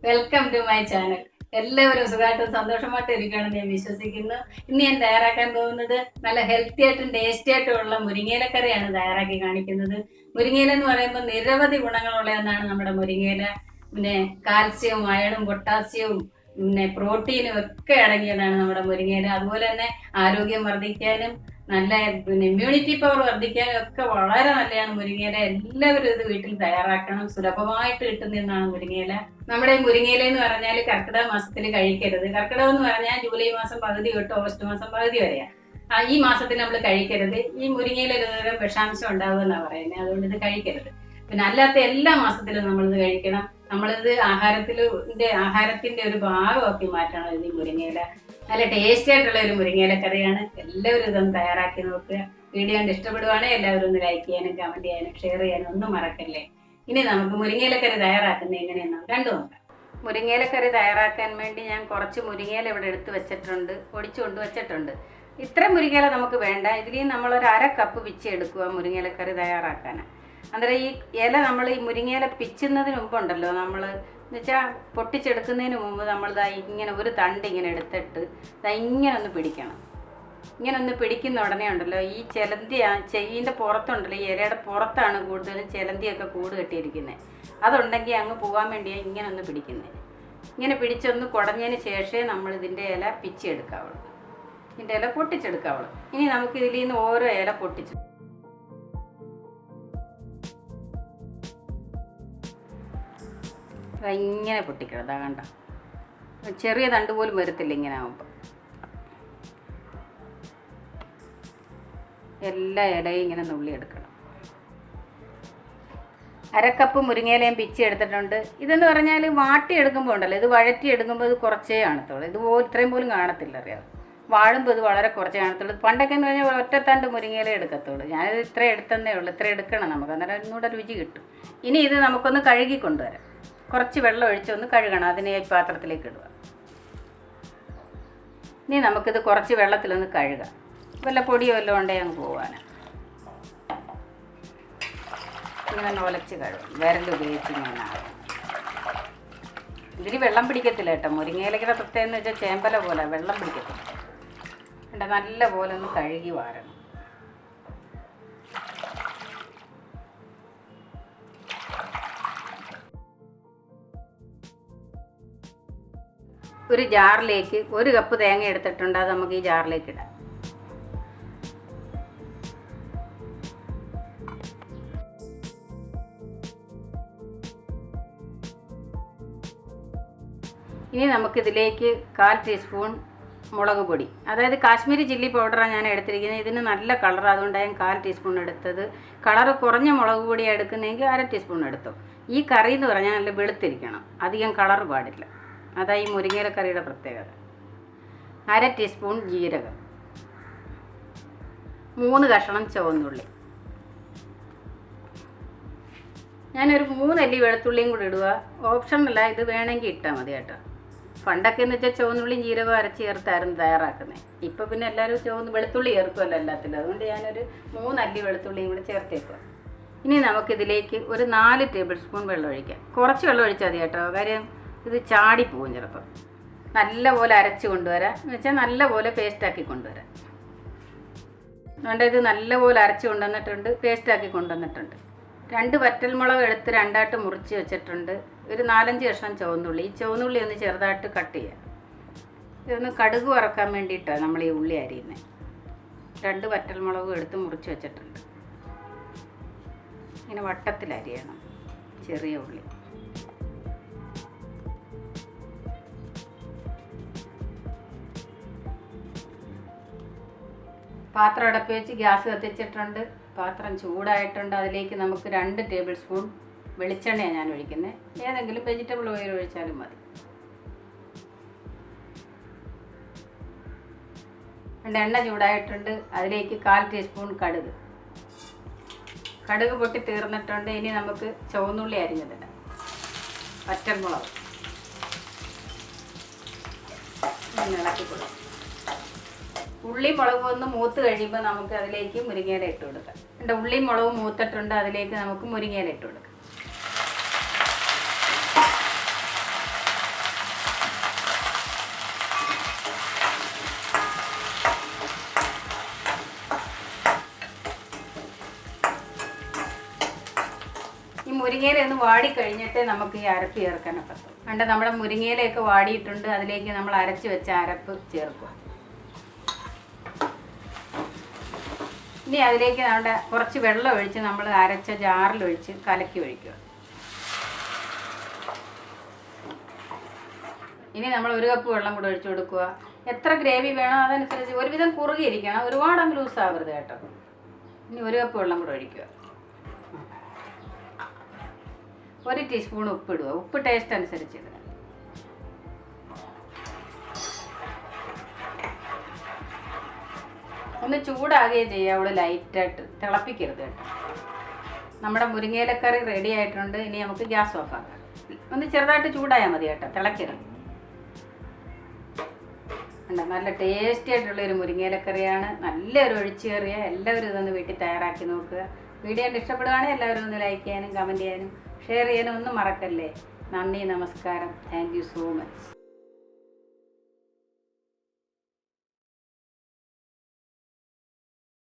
Welcome to my channel. എല്ലാവരും സുഖമായിട്ടും സന്തോഷമായിട്ടും ഇരിക്കുകയാണെന്ന് ഞാൻ വിശ്വസിക്കുന്നു. ഇന്ന് ഞാൻ തയ്യാറാക്കാൻ പോകുന്നത് നല്ല ഹെൽത്തി ആയിട്ടും ടേസ്റ്റി ആയിട്ടും ഉള്ള മുരിങ്ങയിലക്കറിയാണ് തയ്യാറാക്കി കാണിക്കുന്നത്. മുരിങ്ങയില എന്ന് പറയുമ്പോൾ നിരവധി ഗുണങ്ങളുള്ളതെന്നാണ് നമ്മുടെ മുരിങ്ങയില. പിന്നെ കാൽസ്യവും അയണും പൊട്ടാസ്യവും പിന്നെ പ്രോട്ടീനും ഒക്കെ അടങ്ങിയതാണ് നമ്മുടെ മുരിങ്ങയില. അതുപോലെ തന്നെ ആരോഗ്യം വർദ്ധിക്കാനും നല്ല പിന്നെ ഇമ്മ്യൂണിറ്റി പവർ വർദ്ധിക്കാനും ഒക്കെ വളരെ നല്ലതാണ് മുരിങ്ങയില. എല്ലാവരും ഇത് വീട്ടിൽ തയ്യാറാക്കണം. സുലഭമായിട്ട് കിട്ടുന്നതാണ് മുരിങ്ങയില. നമ്മുടെ ഈ മുരിങ്ങയില എന്ന് പറഞ്ഞാൽ കർക്കിടക മാസത്തിൽ കഴിക്കരുത്. കർക്കിടകം എന്ന് പറഞ്ഞാൽ ജൂലൈ മാസം പകുതി തൊട്ട് ഓഗസ്റ്റ് മാസം പകുതി വരെയാണ്. ഈ മാസത്തിൽ നമ്മൾ കഴിക്കരുത്. ഈ മുരിങ്ങയില ഒരു വിഷാംശം ഉണ്ടാവുമെന്നാണ് പറയുന്നത്. അതുകൊണ്ട് ഇത് കഴിക്കരുത്. പിന്നെ അല്ലാത്ത എല്ലാ മാസത്തിലും നമ്മളിത് കഴിക്കണം. നമ്മളിത് ആഹാരത്തിന്റെ ഒരു ഭാഗമാക്കി മാറ്റണം. ഇത് ഈ മുരിങ്ങയില നല്ല ടേസ്റ്റി ആയിട്ടുള്ള ഒരു മുരിങ്ങയില കറിയാണ്. എല്ലാവരും ഇതൊന്ന് തയ്യാറാക്കി നോക്കുക. വീഡിയോ കണ്ട് ഇഷ്ടപ്പെടുവാണെങ്കിൽ എല്ലാവരും ഒന്ന് ലൈക്ക് ചെയ്യാനും കമന്റ് ചെയ്യാനും ഷെയർ ചെയ്യാനും ഒന്നും മറക്കല്ലേ. ഇനി നമുക്ക് മുരിങ്ങയിലക്കറി തയ്യാറാക്കുന്നത് എങ്ങനെയെന്നാണ് കണ്ടു നോക്കാം. മുരിങ്ങയിലക്കറി തയ്യാറാക്കാൻ വേണ്ടി ഞാൻ കുറച്ച് മുരിങ്ങയില ഇവിടെ എടുത്ത് വെച്ചിട്ടുണ്ട്, പൊടിച്ചു കൊണ്ട് വെച്ചിട്ടുണ്ട്. ഇത്രയും മുരിങ്ങയില നമുക്ക് വേണ്ട. ഇതിൽ നമ്മളൊരു 1/2 കപ്പ് പിച്ചി എടുക്കുക മുരിങ്ങയിലക്കറി തയ്യാറാക്കാൻ. അന്നേരം ഈ ഇല നമ്മൾ ഈ മുരിങ്ങയില പിച്ചുന്നതിന് മുമ്പുണ്ടല്ലോ, നമ്മൾ എന്നുവെച്ചാൽ പൊട്ടിച്ചെടുക്കുന്നതിന് മുമ്പ് നമ്മൾ ഇങ്ങനെ ഒരു തണ്ട് ഇങ്ങനെ എടുത്തിട്ട് ഇങ്ങനെ ഒന്ന് പിടിക്കണം. ഇങ്ങനെ ഒന്ന് പിടിക്കുന്ന ഉടനെ ഉണ്ടല്ലോ, ഈ ചെയിൻ്റെ പുറത്തുണ്ടല്ലോ, ഈ ഇലയുടെ പുറത്താണ് കൂടുതലും ചിലന്തിയൊക്കെ കൂട് കെട്ടിയിരിക്കുന്നത്. അതുണ്ടെങ്കിൽ അങ്ങ് പോകാൻ വേണ്ടിയാണ് ഇങ്ങനെ ഒന്ന് പിടിക്കുന്നത്. ഇങ്ങനെ പിടിച്ചൊന്ന് കുടഞ്ഞതിന് ശേഷമേ നമ്മൾ ഇതിൻ്റെ ഇല പിച്ചെടുക്കാവുള്ളൂ, ഇതിൻ്റെ ഇല പൊട്ടിച്ചെടുക്കാവുള്ളൂ. ഇനി നമുക്ക് ഇതിൽ നിന്ന് ഓരോ ഇല പൊട്ടിച്ച് ഇങ്ങനെ പൊട്ടിക്കണം. കണ്ട ചെറിയ തണ്ട് പോലും വരത്തില്ല ഇങ്ങനെ ആകുമ്പോൾ. എല്ലാ ഇലയും ഇങ്ങനെ നുള്ളിയെടുക്കണം. 1/2 കപ്പ് മുരിങ്ങയിലയും പിച്ചി എടുത്തിട്ടുണ്ട്. ഇതെന്ന് പറഞ്ഞാൽ വാട്ടിയെടുക്കുമ്പോൾ ഉണ്ടല്ലോ, ഇത് വഴറ്റിയെടുക്കുമ്പോൾ ഇത് കുറച്ചേ കാണത്തുള്ളൂ. ഇത് ഇത്രയും പോലും കാണത്തില്ല, അറിയാം. വാഴുമ്പോൾ ഇത് വളരെ കുറച്ചേ കാണത്തുള്ളൂ. പണ്ടൊക്കെ എന്ന് പറഞ്ഞാൽ ഒറ്റത്തണ്ട് മുരിങ്ങയില എടുക്കത്തുള്ളൂ. ഞാനിത് ഇത്ര എടുത്തന്നേ ഉള്ളൂ. ഇത്ര എടുക്കണം നമുക്ക്, അന്നേരം ഒന്നുകൂടെ രുചി കിട്ടും. ഇനി ഇത് നമുക്കൊന്ന് കഴുകി കൊണ്ടുവരാം. കുറച്ച് വെള്ളം ഒഴിച്ചൊന്ന് കഴുകണം. അതിനെ ഈ പാത്രത്തിലേക്ക് ഇടുക. ഇനി നമുക്കിത് കുറച്ച് വെള്ളത്തിലൊന്ന് കഴുകാം. വല്ല പൊടിയോ വല്ലതും ഉണ്ടെങ്കിൽ അങ്ങ് പോകാനാണ്. ഇങ്ങനെ ഒലച്ച് കഴുകും, വിരലുപയോഗിച്ച് ഇങ്ങനെ. ഇതിന് വെള്ളം പിടിക്കത്തില്ല കേട്ടോ. മുരിങ്ങയിലയുടെ പ്രത്യേകം എന്ന് വെച്ചാൽ ചേമ്പല പോലെ വെള്ളം പിടിക്കത്തില്ല. എന്നിട്ട് നല്ല പോലെ ഒന്ന് കഴുകി വാരണം. ഒരു ജാറിലേക്ക് 1 കപ്പ് തേങ്ങ എടുത്തിട്ടുണ്ട്. അത് നമുക്ക് ഈ ജാറിലേക്ക് ഇടാം. ഇനി നമുക്കിതിലേക്ക് 1/4 ടീസ്പൂൺ മുളക് പൊടി, അതായത് കാശ്മീരി ചില്ലി പൗഡറാണ് ഞാൻ എടുത്തിരിക്കുന്നത്. ഇതിന് നല്ല കളർ, അതുകൊണ്ടാണ് ഞാൻ 1/4 ടീസ്പൂൺ എടുത്തത്. കളറ് കുറഞ്ഞ മുളക് പൊടിയാണ് എടുക്കുന്നതെങ്കിൽ 1/2 ടീസ്പൂൺ എടുത്തു. ഈ കറി എന്ന് പറഞ്ഞാൽ നല്ല വെളുത്തിരിക്കണം, അധികം കളർ പാടില്ല. അതാ ഈ മുരിങ്ങയില കറിയുടെ പ്രത്യേകത. 1/2 ടീസ്പൂൺ ജീരകം, 3 കഷ്ണം ചുവന്നുള്ളി. ഞാനൊരു 3 അല്ലി വെളുത്തുള്ളിയും കൂടി ഇടുക. ഓപ്ഷനല്ല, ഇത് വേണമെങ്കിൽ ഇട്ടാൽ മതി കേട്ടോ. പണ്ടൊക്കെ എന്ന് വെച്ചാൽ ചുവന്നുള്ളിയും ജീരകവും അരച്ച് ചേർത്തായിരുന്നു തയ്യാറാക്കുന്നത്. ഇപ്പോൾ പിന്നെ എല്ലാവരും വെളുത്തുള്ളി ചേർക്കുമല്ലോ എല്ലാത്തിലും. അതുകൊണ്ട് ഞാനൊരു 3 അല്ലി വെളുത്തുള്ളിയും കൂടി ചേർത്തേക്കുക. ഇനി നമുക്കിതിലേക്ക് ഒരു 4 ടേബിൾ സ്പൂൺ വെള്ളം ഒഴിക്കാം. കുറച്ച് വെള്ളം ഒഴിച്ചാൽ മതി കേട്ടോ, കാര്യം ഇത് ചാടിപ്പോവും ചിലപ്പോൾ. നല്ലപോലെ അരച്ച് കൊണ്ടുവരാം, എന്ന് വെച്ചാൽ നല്ലപോലെ പേസ്റ്റാക്കി കൊണ്ടുവരാം. അതുകൊണ്ട് ഇത് നല്ലപോലെ അരച്ച് കൊണ്ടുവന്നിട്ടുണ്ട്, പേസ്റ്റാക്കി കൊണ്ടുവന്നിട്ടുണ്ട്. 2 വറ്റൽമുളക് എടുത്ത് 2ആയിട്ട് മുറിച്ച് വെച്ചിട്ടുണ്ട്. ഒരു 4-5 കഷ്ണം ചുവന്നുള്ളി. ഈ ചുവന്നുള്ളി ഒന്ന് ചെറുതായിട്ട് കട്ട് ചെയ്യാം. ഇതൊന്ന് കടുക് വറക്കാൻ വേണ്ടിയിട്ടാണ് നമ്മൾ ഈ ഉള്ളി അരിയുന്നത്. 2 വറ്റൽമുളകും എടുത്ത് മുറിച്ച് വെച്ചിട്ടുണ്ട്. ഇങ്ങനെ വട്ടത്തിൽ അരിയണം ചെറിയ ഉള്ളി. പാത്രം അടപ്പ് വെച്ച് ഗ്യാസ് കത്തിച്ചിട്ടുണ്ട്. പാത്രം ചൂടായിട്ടുണ്ട്. അതിലേക്ക് നമുക്ക് 2 ടേബിൾ സ്പൂൺ വെളിച്ചെണ്ണയാണ് ഞാൻ ഒഴിക്കുന്നത്. ഏതെങ്കിലും വെജിറ്റബിൾ ഓയിൽ ഒഴിച്ചാലും മതി. എണ്ണ ചൂടായിട്ടുണ്ട്. അതിലേക്ക് 1/4 ടീസ്പൂൺ കടുക്. കടുക് പൊട്ടി തീർന്നിട്ടുണ്ട്. ഇനി നമുക്ക് ചുവന്നുള്ളി അരിഞ്ഞതിടാം. വറ്റൽമുളക് ഇളക്കി കൊടുക്കാം. ഉള്ളി മുളകും ഒന്ന് മൂത്ത് കഴിയുമ്പോൾ നമുക്ക് അതിലേക്ക് മുരിങ്ങയില ഇട്ട് കൊടുക്കാം. എൻ്റെ ഉള്ളി മുളകും മൂത്തിട്ടുണ്ട്. അതിലേക്ക് നമുക്ക് മുരിങ്ങയില ഇട്ട് കൊടുക്കാം. മുരിങ്ങയില ഒന്ന് വാടിക്കഴിഞ്ഞിട്ട് നമുക്ക് ഈ അരപ്പ് ചേർക്കാനൊക്കെ കണ്ട നമ്മുടെ മുരിങ്ങയിലയൊക്കെ വാടിയിട്ടുണ്ട്. അതിലേക്ക് നമ്മൾ അരച്ച് വെച്ച അരപ്പ് ചേർക്കുക. ഇനി അതിലേക്ക് നമ്മുടെ കുറച്ച് വെള്ളം ഒഴിച്ച് നമ്മൾ അരച്ച ജാറിലൊഴിച്ച് കലക്കി ഒഴിക്കുക. ഇനി നമ്മൾ 1 കപ്പ് വെള്ളം കൂടെ ഒഴിച്ചു കൊടുക്കുക. എത്ര ഗ്രേവി വേണോ അതനുസരിച്ച് ഒരുവിധം കുറുകിയിരിക്കണം, ഒരുപാടങ്ങ് ലൂസ് ആവരുത് കേട്ടോ. ഇനി 1 കപ്പ് വെള്ളം കൂടെ ഒഴിക്കുക. 1 ടീസ്പൂൺ ഉപ്പ് ഇടുക. ഉപ്പ് ടേസ്റ്റ് അനുസരിച്ച് ഇടുക. ഒന്ന് ചൂടാകുകയും ചെയ്യാവുള്ളൂ, ലൈറ്റായിട്ട് തിളപ്പിക്കരുത് കേട്ടോ. നമ്മുടെ മുരിങ്ങയിലക്കറി റെഡി ആയിട്ടുണ്ട്. ഇനി നമുക്ക് ഗ്യാസ് ഓഫ് ആക്കാം. ഒന്ന് ചെറുതായിട്ട് ചൂടായാൽ മതി കേട്ടോ, തിളക്കരുത്. നല്ല ടേസ്റ്റി ആയിട്ടുള്ളൊരു മുരിങ്ങയിലക്കറിയാണ്. നല്ലൊരു ഒഴിച്ചുകറിയ. എല്ലാവരും ഇതൊന്ന് വീട്ടിൽ തയ്യാറാക്കി നോക്കുക. വീഡിയോ ഇഷ്ടപ്പെടുകയാണെങ്കിൽ എല്ലാവരും ഒന്ന് ലൈക്ക് ചെയ്യാനും കമൻറ്റ് ചെയ്യാനും ഷെയർ ചെയ്യാനും ഒന്നും മറക്കല്ലേ. നന്ദി, നമസ്കാരം. Thank you so much.